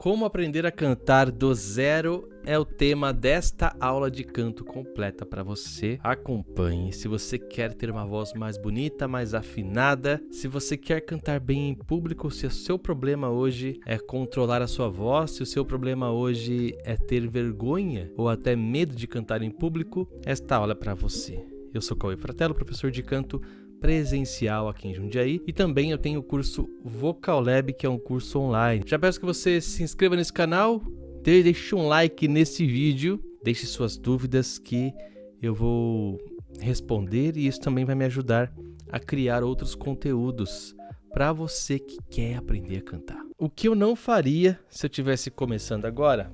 Como aprender a cantar do zero é o tema desta aula de canto completa para você. Acompanhe. Se você quer ter uma voz mais bonita, mais afinada, se você quer cantar bem em público, se o seu problema hoje é controlar a sua voz, se o seu problema hoje é ter vergonha ou até medo de cantar em público, esta aula é para você. Eu sou Cauê Fratello, professor de canto presencial aqui em Jundiaí, e também eu tenho o curso Vocal Lab, que é um curso online. Já peço que você se inscreva nesse canal, deixe um like nesse vídeo, deixe suas dúvidas que eu vou responder, e isso também vai me ajudar a criar outros conteúdos para você que quer aprender a cantar. O que eu não faria se eu estivesse começando agora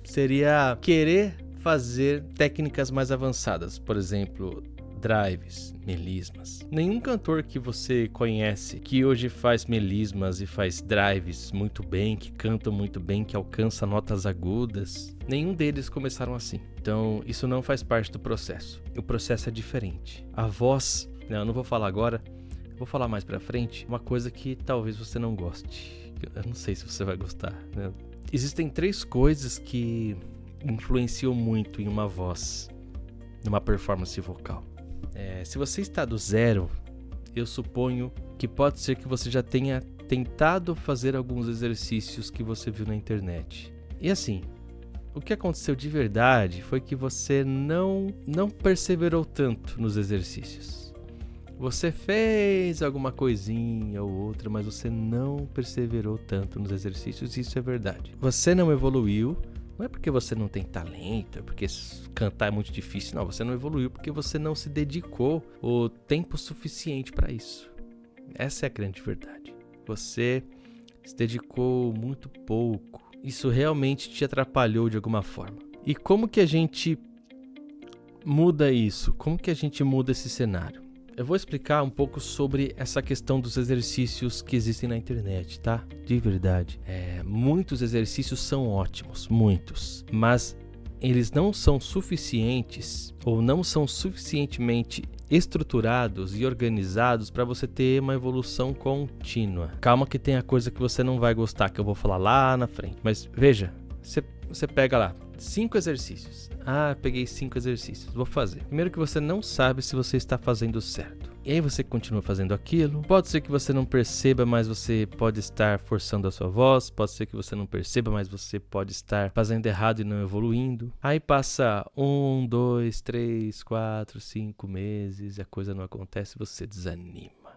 seria querer fazer técnicas mais avançadas, por exemplo, drives, melismas. Nenhum cantor que você conhece que hoje faz melismas e faz drives muito bem, que cantam muito bem, que alcança notas agudas, nenhum deles começaram assim. Então, isso não faz parte do processo. O processo é diferente. A voz, eu não vou falar agora, vou falar mais pra frente, uma coisa que talvez você não goste. Eu não sei se você vai gostar, né? Existem 3 coisas que influenciam muito em uma voz, numa performance vocal. Se você está do zero, eu suponho que pode ser que você já tenha tentado fazer alguns exercícios que você viu na internet. E assim, o que aconteceu de verdade foi que você não perseverou tanto nos exercícios. Você fez alguma coisinha ou outra, mas você não perseverou tanto nos exercícios, e isso é verdade. Você não evoluiu. Não é porque você não tem talento, é porque cantar é muito difícil. Não, você não evoluiu porque você não se dedicou o tempo suficiente para isso. Essa é a grande verdade. Você se dedicou muito pouco. Isso realmente te atrapalhou de alguma forma. E como que a gente muda isso? Como que a gente muda esse cenário? Eu vou explicar um pouco sobre essa questão dos exercícios que existem na internet, tá? De verdade. Muitos exercícios são ótimos, muitos. Mas eles não são suficientes ou não são suficientemente estruturados e organizados para você ter uma evolução contínua. Calma que tem a coisa que você não vai gostar, que eu vou falar lá na frente. Mas veja, você pega lá 5 exercícios. Peguei 5 exercícios, vou fazer. Primeiro que você não sabe se você está fazendo certo. E aí você continua fazendo aquilo. Pode ser que você não perceba, mas você pode estar forçando a sua voz. Pode ser que você não perceba, mas você pode estar fazendo errado e não evoluindo. Aí passa 1, 2, 3, 4, 5 meses e a coisa não acontece e você desanima.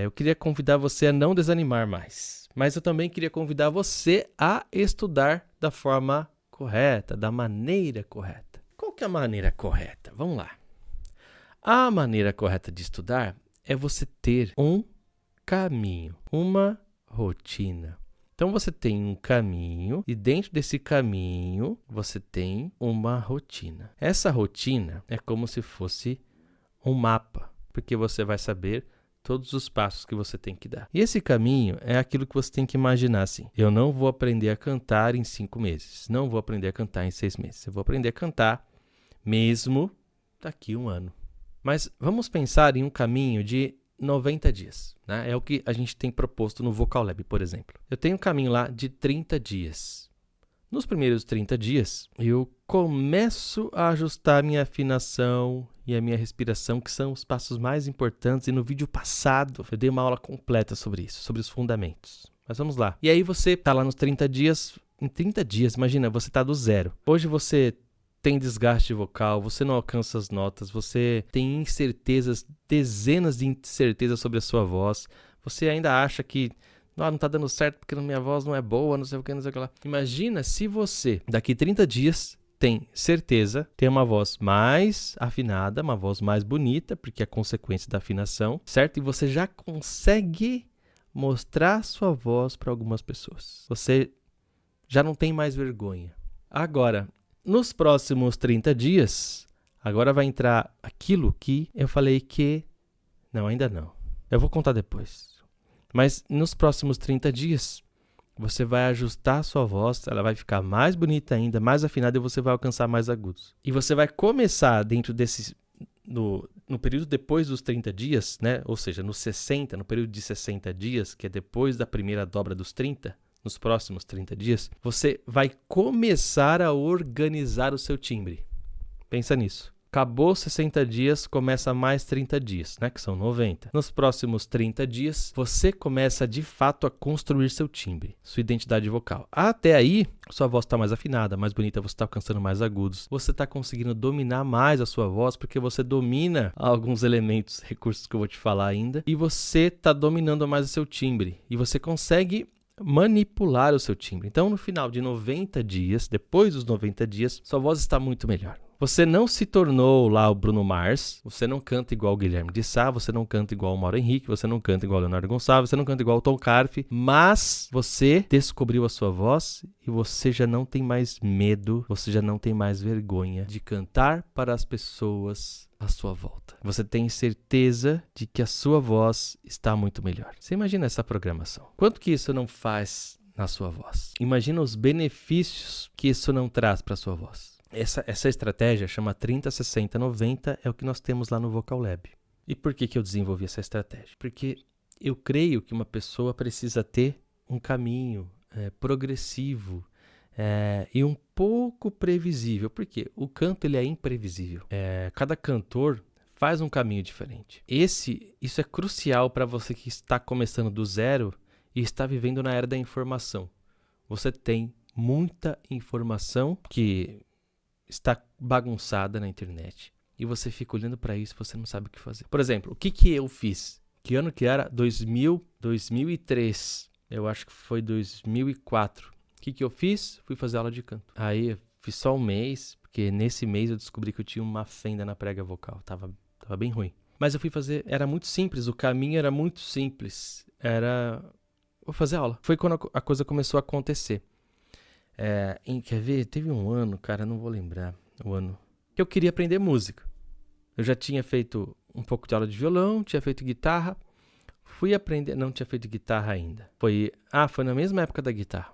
Eu queria convidar você a não desanimar mais. Mas eu também queria convidar você a estudar da forma correta, da maneira correta. Qual que é a maneira correta? Vamos lá. A maneira correta de estudar é você ter um caminho, uma rotina. Então você tem um caminho e dentro desse caminho você tem uma rotina. Essa rotina é como se fosse um mapa, porque você vai saber todos os passos que você tem que dar. E esse caminho é aquilo que você tem que imaginar assim. Eu não vou aprender a cantar em 5 meses. Não vou aprender a cantar em 6 meses. Eu vou aprender a cantar mesmo daqui a 1 ano. Mas vamos pensar em um caminho de 90 dias. Né? É o que a gente tem proposto no Vocal Lab, por exemplo. Eu tenho um caminho lá de 30 dias. Nos primeiros 30 dias, eu começo a ajustar minha afinação e a minha respiração, que são os passos mais importantes. E no vídeo passado, eu dei uma aula completa sobre isso, sobre os fundamentos. Mas vamos lá. E aí você está lá nos 30 dias. Em 30 dias, imagina, você está do zero. Hoje você tem desgaste vocal, você não alcança as notas, você tem incertezas, dezenas de incertezas sobre a sua voz. Você ainda acha que não está dando certo porque a minha voz não é boa, não sei o que, não sei o que lá. Imagina se você, daqui 30 dias, tem certeza, tem uma voz mais afinada, uma voz mais bonita, porque é consequência da afinação, certo? E você já consegue mostrar sua voz para algumas pessoas. Você já não tem mais vergonha. Agora, nos próximos 30 dias, agora vai entrar aquilo que eu falei que... Não, ainda não. Eu vou contar depois. Mas nos próximos 30 dias, você vai ajustar a sua voz, ela vai ficar mais bonita ainda, mais afinada, e você vai alcançar mais agudos. E você vai começar dentro desse... No período depois dos 30 dias, né? Ou seja, no período de 60 dias, que é depois da primeira dobra dos 30, nos próximos 30 dias, você vai começar a organizar o seu timbre. Pensa nisso. Acabou 60 dias, começa mais 30 dias, né? Que são 90. Nos próximos 30 dias, você começa de fato a construir seu timbre, sua identidade vocal. Até aí, sua voz está mais afinada, mais bonita, você está alcançando mais agudos. Você está conseguindo dominar mais a sua voz, porque você domina alguns elementos, recursos que eu vou te falar ainda. E você está dominando mais o seu timbre. E você consegue manipular o seu timbre. Então, no final de 90 dias, depois dos 90 dias, sua voz está muito melhor. Você não se tornou lá o Bruno Mars, você não canta igual o Guilherme de Sá, você não canta igual o Mauro Henrique, você não canta igual o Leonardo Gonçalves, você não canta igual o Tom Carfe, mas você descobriu a sua voz e você já não tem mais medo, você já não tem mais vergonha de cantar para as pessoas à sua volta. Você tem certeza de que a sua voz está muito melhor. Você imagina essa programação. Quanto que isso não faz na sua voz? Imagina os benefícios que isso não traz para a sua voz. Essa estratégia chama 30, 60, 90, é o que nós temos lá no Vocal Lab. E por que eu desenvolvi essa estratégia? Porque eu creio que uma pessoa precisa ter um caminho progressivo e um pouco previsível. Por quê? O canto ele é imprevisível. Cada cantor faz um caminho diferente. Isso é crucial para você que está começando do zero e está vivendo na era da informação. Você tem muita informação que está bagunçada na internet e você fica olhando para isso e você não sabe o que fazer. Por exemplo, o que eu fiz? Que ano que era? 2003. Eu acho que foi 2004. O que eu fiz? Fui fazer aula de canto. Aí eu fiz só um mês, porque nesse mês eu descobri que eu tinha uma fenda na prega vocal. Tava bem ruim. Mas eu fui fazer, era muito simples, o caminho era muito simples. Vou fazer aula. Foi quando a coisa começou a acontecer. Quer ver? Teve um ano, cara, não vou lembrar o ano, que eu queria aprender música. Eu já tinha feito um pouco de aula de violão, tinha feito guitarra, fui aprender, não tinha feito guitarra ainda. Foi na mesma época da guitarra.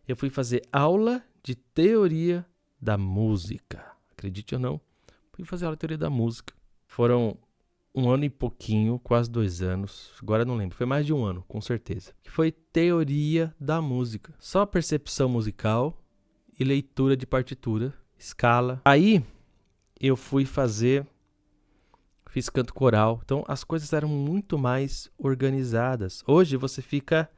Eu fui fazer aula de teoria da música. Acredite ou não, fui fazer aula de teoria da música. Foram 1 ano e pouquinho, quase 2 anos, agora eu não lembro, foi mais de 1 ano, com certeza. Que foi teoria da música. Só percepção musical e leitura de partitura, escala. Aí eu fiz canto coral, então as coisas eram muito mais organizadas. Hoje você fica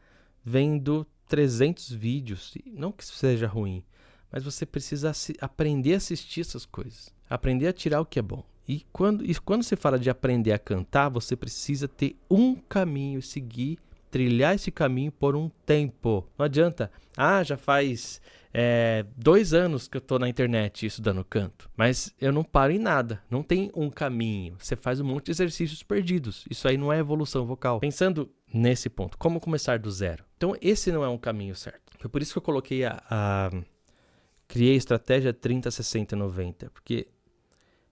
vendo 300 vídeos, não que isso seja ruim, mas você precisa aprender a assistir essas coisas, aprender a tirar o que é bom. E quando você fala de aprender a cantar, você precisa ter um caminho, trilhar esse caminho por um tempo. Não adianta, já faz 2 anos que eu tô na internet estudando canto, mas eu não paro em nada, não tem um caminho. Você faz um monte de exercícios perdidos, isso aí não é evolução vocal. Pensando nesse ponto, como começar do zero? Então esse não é um caminho certo. Foi por isso que eu coloquei criei a estratégia 30, 60, 90, porque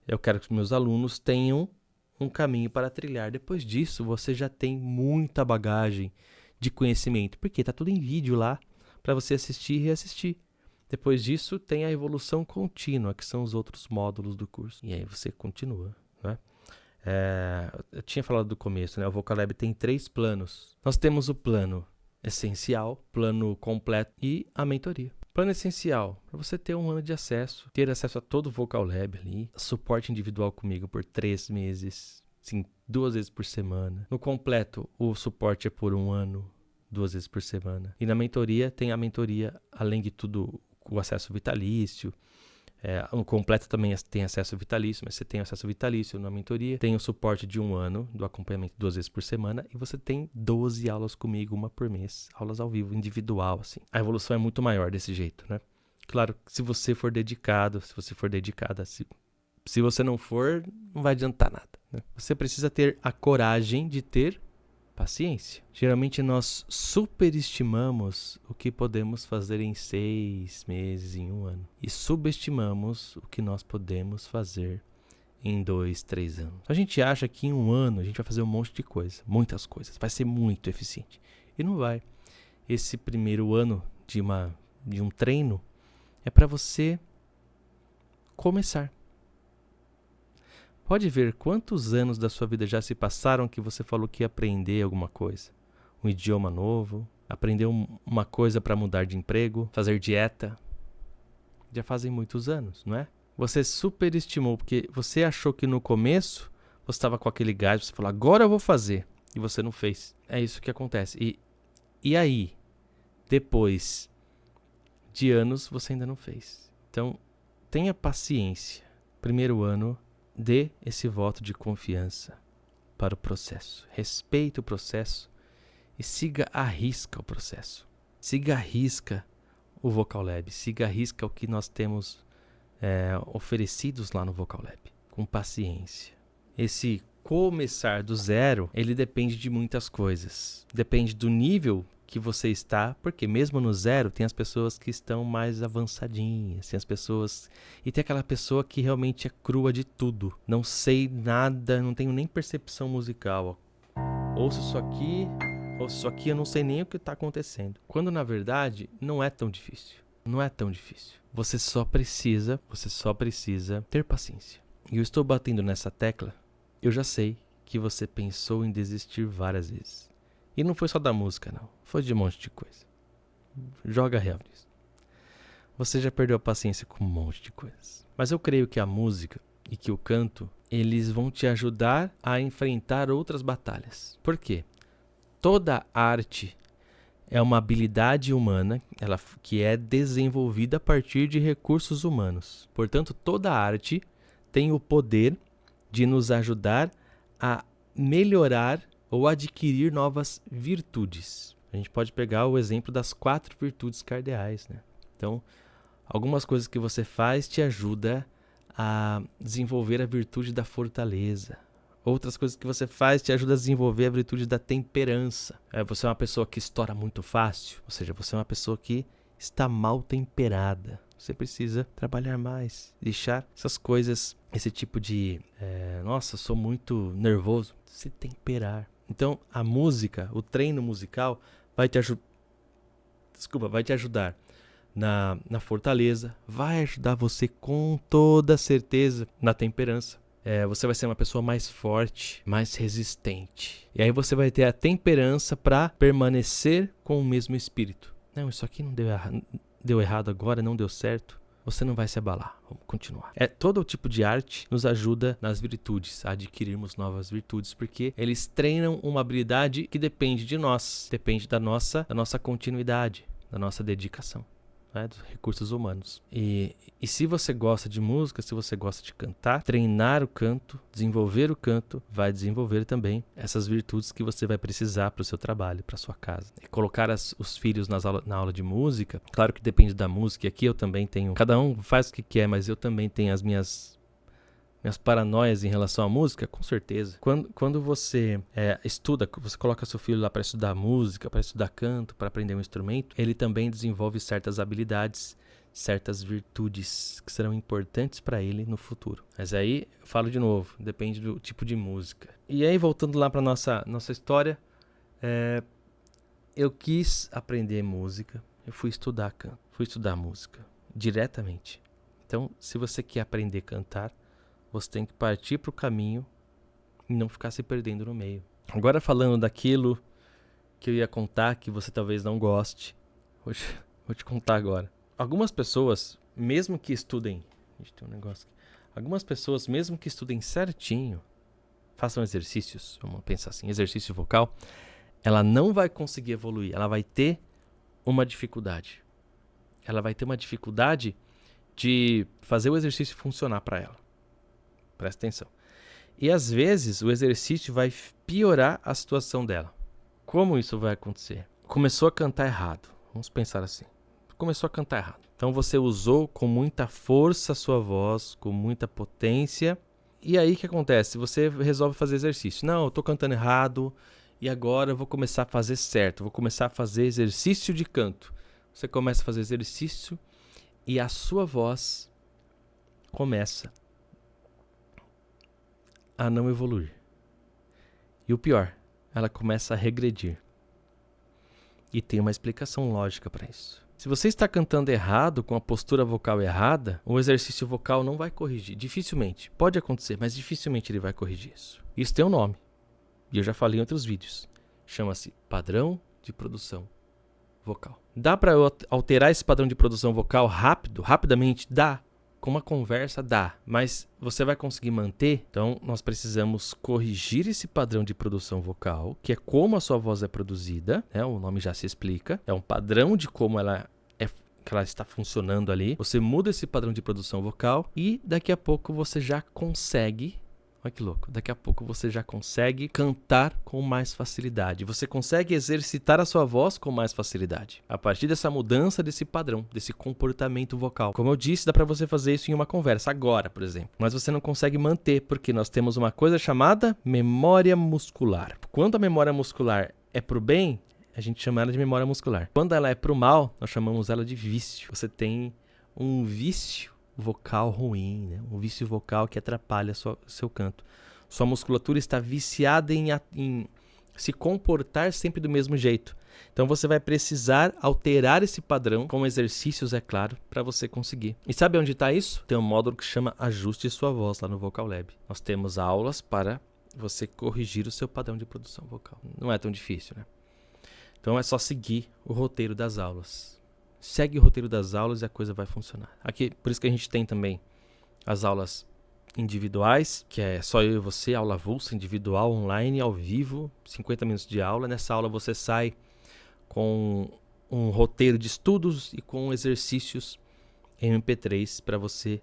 eu quero que os meus alunos tenham um caminho para trilhar. Depois disso, você já tem muita bagagem de conhecimento, porque está tudo em vídeo lá para você assistir e reassistir. Depois disso, tem a evolução contínua, que são os outros módulos do curso. E aí você continua, né? Eu tinha falado do começo, né? O Vocal Lab tem 3 planos. Nós temos o plano essencial, plano completo e a mentoria. Plano essencial, para você ter 1 ano de acesso, ter acesso a todo o Vocal Lab ali, suporte individual comigo por 3 meses, sim, 2 vezes por semana. No completo, o suporte é por 1 ano, 2 vezes por semana. E na mentoria, tem a mentoria, além de tudo, o acesso vitalício. No completo também tem acesso vitalício, mas você tem acesso vitalício na mentoria. Tem o suporte de 1 ano, do acompanhamento 2 vezes por semana. E você tem 12 aulas comigo, 1 por mês. Aulas ao vivo, individual, assim. A evolução é muito maior desse jeito, né? Claro, se você for dedicado, se você for dedicada, se você não for, não vai adiantar nada, né? Você precisa ter a coragem de ter paciência. Geralmente nós superestimamos o que podemos fazer em 6 meses, em 1 ano. E subestimamos o que nós podemos fazer em 2, 3 anos. A gente acha que em 1 ano a gente vai fazer um monte de coisa, muitas coisas. Vai ser muito eficiente. E não vai. Esse primeiro ano de um treino é para você começar. Pode ver quantos anos da sua vida já se passaram que você falou que ia aprender alguma coisa. Um idioma novo, aprender uma coisa para mudar de emprego, fazer dieta. Já fazem muitos anos, não é? Você superestimou, porque você achou que no começo você estava com aquele gás, você falou, agora eu vou fazer, e você não fez. É isso que acontece. E aí, depois de anos, você ainda não fez. Então, tenha paciência. Primeiro ano, dê esse voto de confiança para o processo. Respeite o processo e siga à risca o processo. Siga à risca o Vocal Lab. Siga à risca o que nós temos oferecidos lá no Vocal Lab. Com paciência. Esse começar do zero, ele depende de muitas coisas. Depende do nível que você está, porque mesmo no zero tem as pessoas que estão mais avançadinhas, tem as pessoas... E tem aquela pessoa que realmente é crua de tudo. Não sei nada, não tenho nem percepção musical. Ouço isso aqui, eu não sei nem o que está acontecendo. Quando na verdade não é tão difícil. Não é tão difícil. Você só precisa ter paciência. E eu estou batendo nessa tecla, eu já sei que você pensou em desistir várias vezes. E não foi só da música, não. Foi de um monte de coisa. Joga real nisso. Você já perdeu a paciência com um monte de coisas. Mas eu creio que a música e que o canto, eles vão te ajudar a enfrentar outras batalhas. Por quê? Toda arte é uma habilidade humana que é desenvolvida a partir de recursos humanos. Portanto, toda arte tem o poder de nos ajudar a melhorar ou adquirir novas virtudes. A gente pode pegar o exemplo das 4 virtudes cardeais, né? Então, algumas coisas que você faz te ajuda a desenvolver a virtude da fortaleza. Outras coisas que você faz te ajudam a desenvolver a virtude da temperança. Você é uma pessoa que estoura muito fácil, ou seja, você é uma pessoa que está mal temperada. Você precisa trabalhar mais, deixar essas coisas, esse tipo de, nossa, sou muito nervoso, se temperar. Então, a música, o treino musical vai te ajudar na fortaleza, vai ajudar você com toda certeza na temperança. Você vai ser uma pessoa mais forte, mais resistente. E aí você vai ter a temperança para permanecer com o mesmo espírito. Não, isso aqui não deu errado agora, não deu certo. Você não vai se abalar. Vamos continuar. Todo tipo de arte nos ajuda nas virtudes, a adquirirmos novas virtudes, porque eles treinam uma habilidade que depende de nós, depende da nossa continuidade, da nossa dedicação. Dos recursos humanos. E se você gosta de música, se você gosta de cantar, treinar o canto, desenvolver o canto, vai desenvolver também essas virtudes que você vai precisar para o seu trabalho, para a sua casa. E colocar os filhos na aula de música, claro que depende da música, e aqui eu também tenho, cada um faz o que quer, mas eu também tenho as minhas paranoias em relação à música, com certeza. Quando você estuda, você coloca seu filho lá para estudar música, para estudar canto, para aprender um instrumento, ele também desenvolve certas habilidades, certas virtudes que serão importantes para ele no futuro. Mas aí, eu falo de novo, depende do tipo de música. E aí, voltando lá para nossa história, eu quis aprender música, eu fui estudar canto, fui estudar música, diretamente. Então, se você quer aprender a cantar, você tem que partir para o caminho e não ficar se perdendo no meio. Agora falando daquilo que eu ia contar, que você talvez não goste, vou te contar agora. Algumas pessoas, mesmo que estudem... tem um negócio aqui. Algumas pessoas, mesmo que estudem certinho, façam exercícios, vamos pensar assim, exercício vocal, ela não vai conseguir evoluir, ela vai ter uma dificuldade. Ela vai ter uma dificuldade de fazer o exercício funcionar para ela. Presta atenção. E às vezes o exercício vai piorar a situação dela. Como isso vai acontecer? Começou a cantar errado. Vamos pensar assim. Começou a cantar errado. Então você usou com muita força a sua voz, com muita potência. E aí o que acontece? Você resolve fazer exercício. Não, eu estou cantando errado e agora eu vou começar a fazer certo. Vou começar a fazer exercício de canto. Você começa a fazer exercício e a sua voz começa a não evoluir. E o pior, ela começa a regredir. E tem uma explicação lógica para isso. Se você está cantando errado, com a postura vocal errada, o exercício vocal não vai corrigir. Dificilmente. Pode acontecer, mas dificilmente ele vai corrigir isso. Isso tem um nome. E eu já falei em outros vídeos. Chama-se padrão de produção vocal. Dá para eu alterar esse padrão de produção vocal rapidamente? Dá. Com uma conversa dá, mas você vai conseguir manter? Então nós precisamos corrigir esse padrão de produção vocal, que é como a sua voz é produzida, né? O nome já se explica, é um padrão de como que ela está funcionando ali. Você muda esse padrão de produção vocal e daqui a pouco você já consegue... Olha que louco. Daqui a pouco você já consegue cantar com mais facilidade. Você consegue exercitar a sua voz com mais facilidade. A partir dessa mudança desse padrão, desse comportamento vocal. Como eu disse, dá para você fazer isso em uma conversa agora, por exemplo. Mas você não consegue manter, porque nós temos uma coisa chamada memória muscular. Quando a memória muscular é pro bem, a gente chama ela de memória muscular. Quando ela é pro mal, nós chamamos ela de vício. Você tem um vício vocal ruim, né? Um vício vocal que atrapalha seu canto. Sua musculatura está viciada em se comportar sempre do mesmo jeito. Então você vai precisar alterar esse padrão com exercícios, é claro, para você conseguir. E sabe onde está isso? Tem um módulo que chama Ajuste Sua Voz lá no Vocal Lab. Nós temos aulas para você corrigir o seu padrão de produção vocal. Não é tão difícil, né? Então é só seguir o roteiro das aulas. Segue o roteiro das aulas e a coisa vai funcionar. Aqui, por isso que a gente tem também as aulas individuais, que é só eu e você, aula avulsa, individual, online, ao vivo, 50 minutos de aula. Nessa aula você sai com um roteiro de estudos e com exercícios em MP3 para você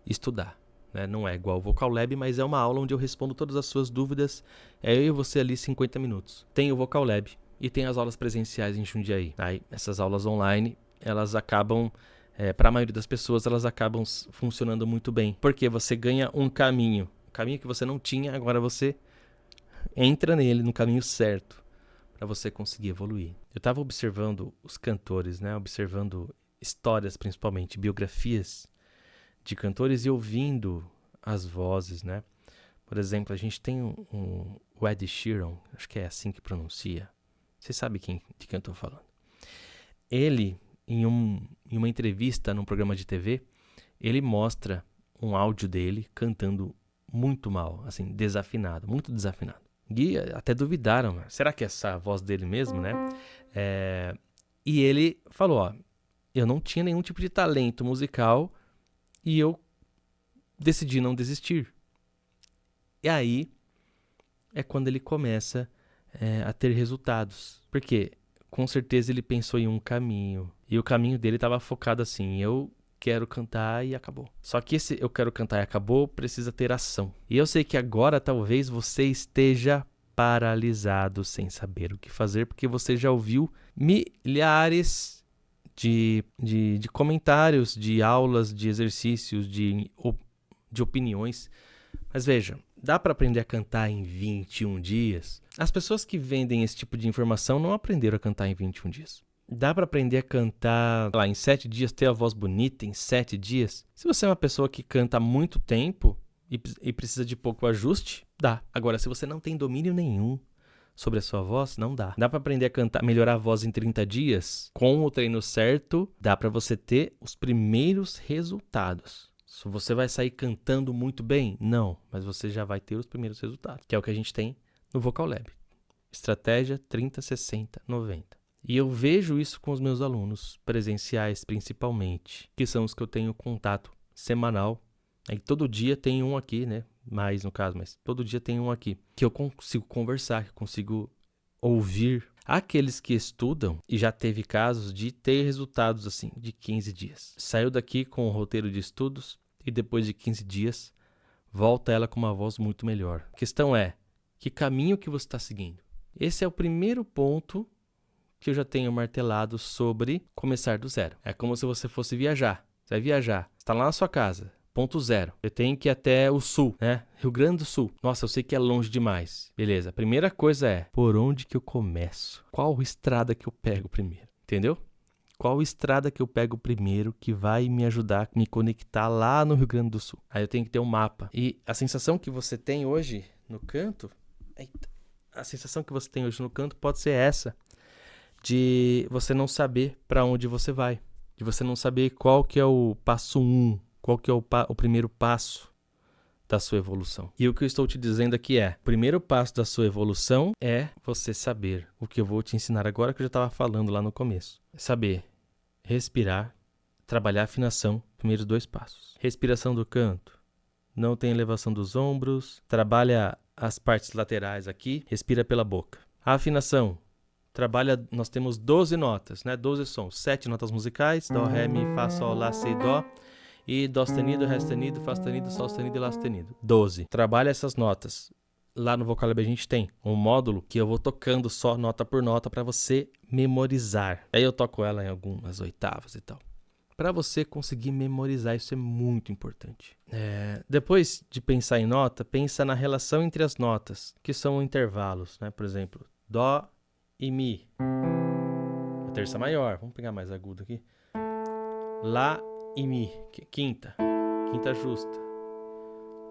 estudar. Né? Não é igual ao Vocal Lab, mas é uma aula onde eu respondo todas as suas dúvidas. É eu e você ali 50 minutos. Tem o Vocal Lab e tem as aulas presenciais em Jundiaí. Aí, essas aulas online, elas acabam, para a maioria das pessoas, elas acabam funcionando muito bem. Porque você ganha um caminho que você não tinha, agora você entra nele, no caminho certo, para você conseguir evoluir. Eu estava observando os cantores, né? Observando histórias, principalmente, biografias de cantores e ouvindo as vozes, né? Por exemplo, a gente tem o Ed Sheeran, acho que é assim que pronuncia. Você sabe de quem eu estou falando. Ele, em uma entrevista num programa de TV, ele mostra um áudio dele cantando muito mal, assim, desafinado, muito desafinado. E até duvidaram, será que é essa a voz dele mesmo, né? E ele falou, ó, eu não tinha nenhum tipo de talento musical e eu decidi não desistir. E aí é quando ele começa a ter resultados. Por quê? Com certeza ele pensou em um caminho. E o caminho dele estava focado assim, eu quero cantar e acabou. Só que esse eu quero cantar e acabou precisa ter ação. E eu sei que agora talvez você esteja paralisado sem saber o que fazer, porque você já ouviu milhares de comentários, de aulas, de exercícios, de opiniões. Mas veja, dá para aprender a cantar em 21 dias? As pessoas que vendem esse tipo de informação não aprenderam a cantar em 21 dias. Dá para aprender a cantar lá, em 7 dias, ter a voz bonita em 7 dias? Se você é uma pessoa que canta há muito tempo e precisa de pouco ajuste, dá. Agora, se você não tem domínio nenhum sobre a sua voz, não dá. Dá para aprender a cantar, melhorar a voz em 30 dias? Com o treino certo, dá para você ter os primeiros resultados. Se você vai sair cantando muito bem? Não, mas você já vai ter os primeiros resultados, que é o que a gente tem no Vocal Lab. Estratégia 30, 60, 90. E eu vejo isso com os meus alunos, presenciais principalmente, que são os que eu tenho contato semanal. Aí todo dia tem um aqui, né? Mais no caso, mas todo dia tem um aqui. Que eu consigo conversar, que eu consigo ouvir. Aqueles que estudam, e já teve casos de ter resultados assim, de 15 dias. Saiu daqui com o roteiro de estudos e depois de 15 dias, volta ela com uma voz muito melhor. A questão é, que caminho que você está seguindo? Esse é o primeiro ponto que eu já tenho martelado sobre começar do zero. É como se você fosse viajar. Você vai viajar, você está lá na sua casa, ponto zero. Eu tenho que ir até o sul, né? Rio Grande do Sul. Nossa, eu sei que é longe demais. Beleza, a primeira coisa é, por onde que eu começo? Qual estrada que eu pego primeiro? Entendeu? Qual estrada que eu pego primeiro que vai me ajudar a me conectar lá no Rio Grande do Sul? Aí eu tenho que ter um mapa. E a sensação que você tem hoje no canto... A sensação que você tem hoje no canto pode ser essa, de você não saber para onde você vai, de você não saber qual que é o passo 1, qual que é o primeiro passo, da sua evolução. E o que eu estou te dizendo aqui é, o primeiro passo da sua evolução é você saber o que eu vou te ensinar agora, que eu já estava falando lá no começo. Saber respirar, trabalhar a afinação, primeiros 2 passos. Respiração do canto, não tem elevação dos ombros, trabalha as partes laterais aqui, respira pela boca. A afinação, trabalha, nós temos 12 notas, né? 12 sons, 7 notas musicais, dó, ré, mi, fá, sol, lá, si, dó. E dó sustenido, ré sustenido, fá sustenido, sol sustenido e lá sustenido. 12. Trabalha essas notas. Lá no Vocalab a gente tem um módulo que eu vou tocando só nota por nota para você memorizar. Aí eu toco ela em algumas oitavas e tal. Para você conseguir memorizar, isso é muito importante. Depois de pensar em nota, pensa na relação entre as notas, que são intervalos, né? Por exemplo, dó e mi. A terça maior, vamos pegar mais agudo aqui. Lá e mi, quinta justa.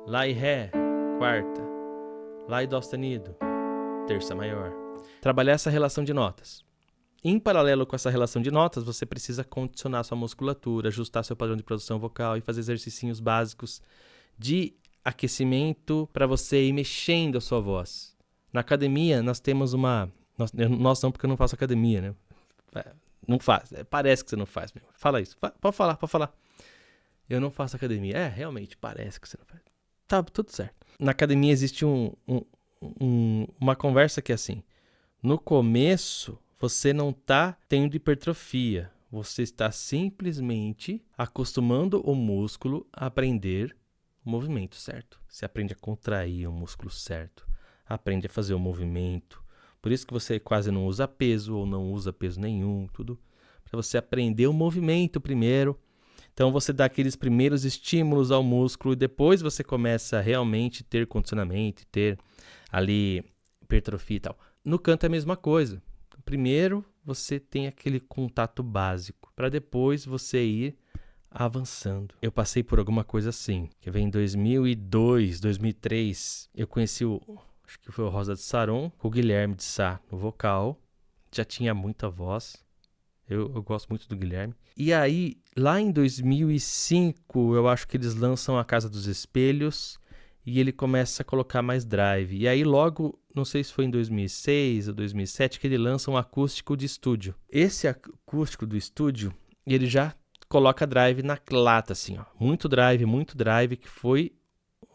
Lá e ré, quarta. Lá e dó sustenido, terça maior. Trabalhar essa relação de notas. Em paralelo com essa relação de notas, você precisa condicionar sua musculatura, ajustar seu padrão de produção vocal e fazer exercícios básicos de aquecimento para você ir mexendo a sua voz. Na academia, nós temos uma... Nós não, porque eu não faço academia, né? Não faz. Parece que você não faz mesmo. Fala isso. Pode falar. Eu não faço academia. Realmente, parece que você não faz. Tá, tudo certo. Na academia existe uma conversa que é assim. No começo, você não está tendo hipertrofia. Você está simplesmente acostumando o músculo a aprender o movimento certo. Você aprende a contrair o músculo certo. Aprende a fazer o movimento. Por isso que você quase não usa peso ou não usa peso nenhum, tudo para você aprender o movimento primeiro. Então você dá aqueles primeiros estímulos ao músculo e depois você começa a realmente ter condicionamento, ter ali hipertrofia e tal. No canto é a mesma coisa. Primeiro você tem aquele contato básico para depois você ir avançando. Eu passei por alguma coisa assim, que vem em 2002, 2003, eu conheci acho que foi o Rosa de Saron, com o Guilherme de Sá no vocal, já tinha muita voz, eu gosto muito do Guilherme. E aí, lá em 2005, eu acho que eles lançam A Casa dos Espelhos e ele começa a colocar mais drive. E aí logo, não sei se foi em 2006 ou 2007, que ele lança um acústico de estúdio. Esse acústico do estúdio, ele já coloca drive na lata, assim, ó. Muito drive, que foi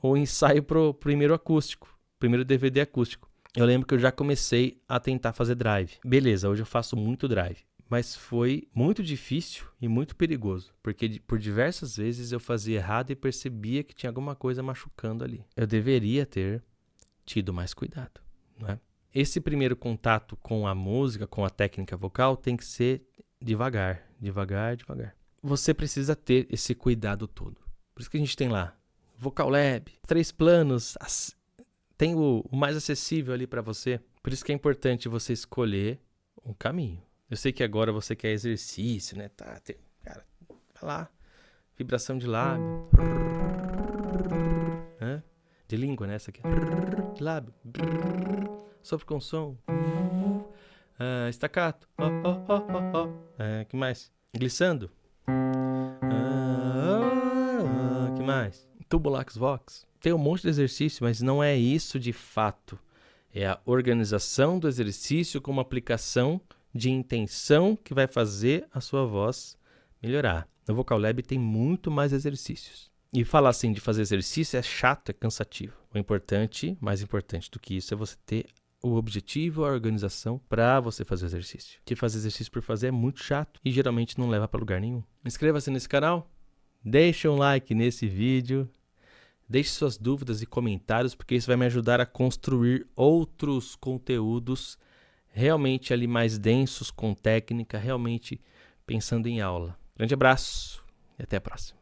o ensaio pro primeiro acústico. Primeiro DVD acústico. Eu lembro que eu já comecei a tentar fazer drive. Beleza, hoje eu faço muito drive. Mas foi muito difícil e muito perigoso. Porque por diversas vezes eu fazia errado e percebia que tinha alguma coisa machucando ali. Eu deveria ter tido mais cuidado, não é? Esse primeiro contato com a música, com a técnica vocal, tem que ser devagar. Você precisa ter esse cuidado todo. Por isso que a gente tem lá Vocalab, 3 planos... Tem o mais acessível ali para você. Por isso que é importante você escolher um caminho. Eu sei que agora você quer exercício, né? Cara, vai lá. Vibração de lábio. De língua, né? Essa aqui. De lábio. Sopro com som. Staccato. Que mais? Glissando. Que mais? Tubulax Vox. Tem um monte de exercício, mas não é isso de fato. É a organização do exercício com uma aplicação de intenção que vai fazer a sua voz melhorar. No Vocalab tem muito mais exercícios. E falar assim de fazer exercício é chato, é cansativo. O importante, mais importante do que isso, é você ter o objetivo, a organização para você fazer o exercício. Que fazer exercício por fazer é muito chato e geralmente não leva para lugar nenhum. Inscreva-se nesse canal, deixe um like nesse vídeo. Deixe suas dúvidas e comentários, porque isso vai me ajudar a construir outros conteúdos realmente ali mais densos, com técnica, realmente pensando em aula. Grande abraço e até a próxima.